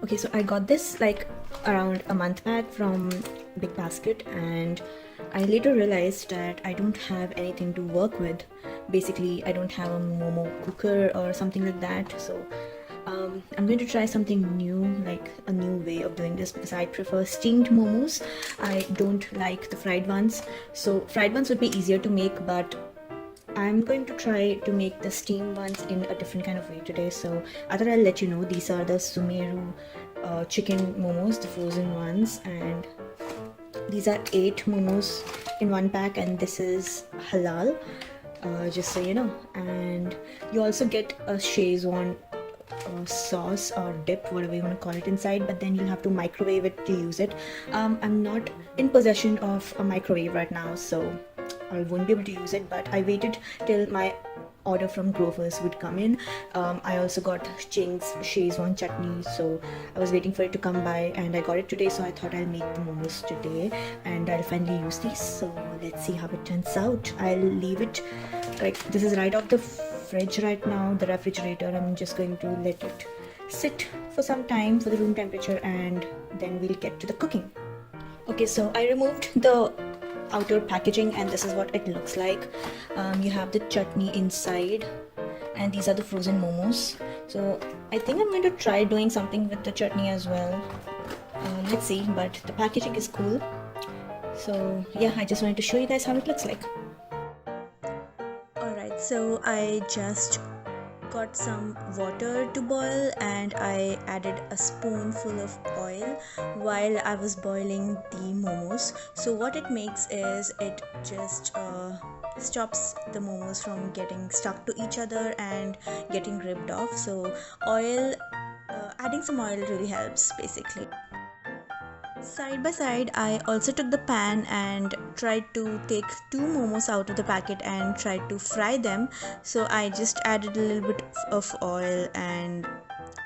Okay, so I got this like around a month back from Big Basket, and I later realized that I don't have anything to work with. Basically, I don't have a momo cooker or something like that. So I'm going to try something new, like a new way of doing this, because I prefer steamed momos. I don't like the fried ones. So fried ones would be easier to make, but I'm going to try to make the steam ones in a different kind of way today. So I thought I'll let you know these are the Sumeru chicken momos, the frozen ones, and these are 8 momos in one pack, and this is halal, just so you know. And you also get a Szechuan sauce or dip, whatever you want to call it, inside, but then you'll have to microwave it to use it. I'm not in possession of a microwave right now, so I won't be able to use it, but I waited till my order from Grover's would come in. I also got Ching's Szechuan chutney, so I was waiting for it to come by, and I got it today, so I thought I'll make the momos today and I'll finally use these. So let's see how it turns out. I'll leave it, like, this is right off the fridge right now, the refrigerator. I'm just going to let it sit for some time for the room temperature, and then we'll get to the cooking. Okay, so I removed the outer packaging, and this is what it looks like. You have the chutney inside, and these are the frozen momos. So I think I'm going to try doing something with the chutney as well. Let's see, but the packaging is cool. So yeah, I just wanted to show you guys how it looks like. Alright, so I just got some water to boil, and I added a spoonful of oil while I was boiling the momos. So what it makes is it just stops the momos from getting stuck to each other and getting ripped off. So adding some oil really helps basically. Side by side, I also took the pan and tried to take 2 momos out of the packet and tried to fry them. So I just added a little bit of oil, and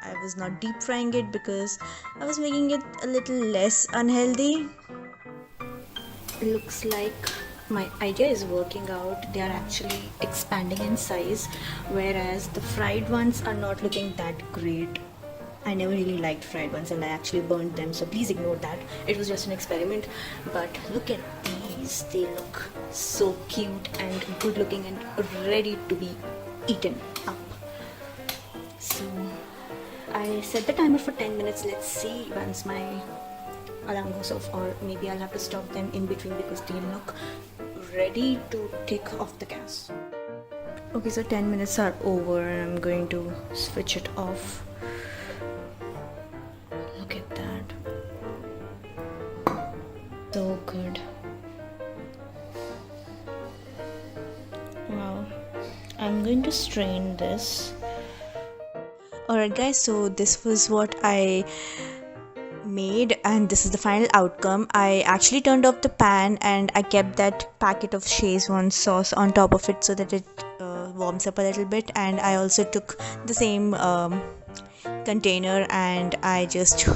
I was not deep frying it because I was making it a little less unhealthy. Looks like my idea is working out. They are actually expanding in size, whereas the fried ones are not looking that great. I never really liked fried ones, and I actually burned them, so please ignore that. It was just an experiment. But look at these, they look so cute and good looking and ready to be eaten up. So I set the timer for 10 minutes. Let's see once my alarm goes off, or maybe I'll have to stop them in between because they look ready to take off the gas. Okay, so 10 minutes are over, and I'm going to switch it off. Look at that. So good. Wow. I'm going to strain this. Alright guys, so this was what I made, and this is the final outcome. I actually turned off the pan, and I kept that packet of Szechuan sauce on top of it so that it warms up a little bit. And I also took the same container, and I just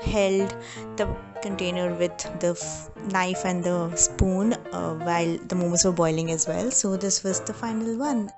held the container with the knife and the spoon while the momos were boiling as well. So this was the final one.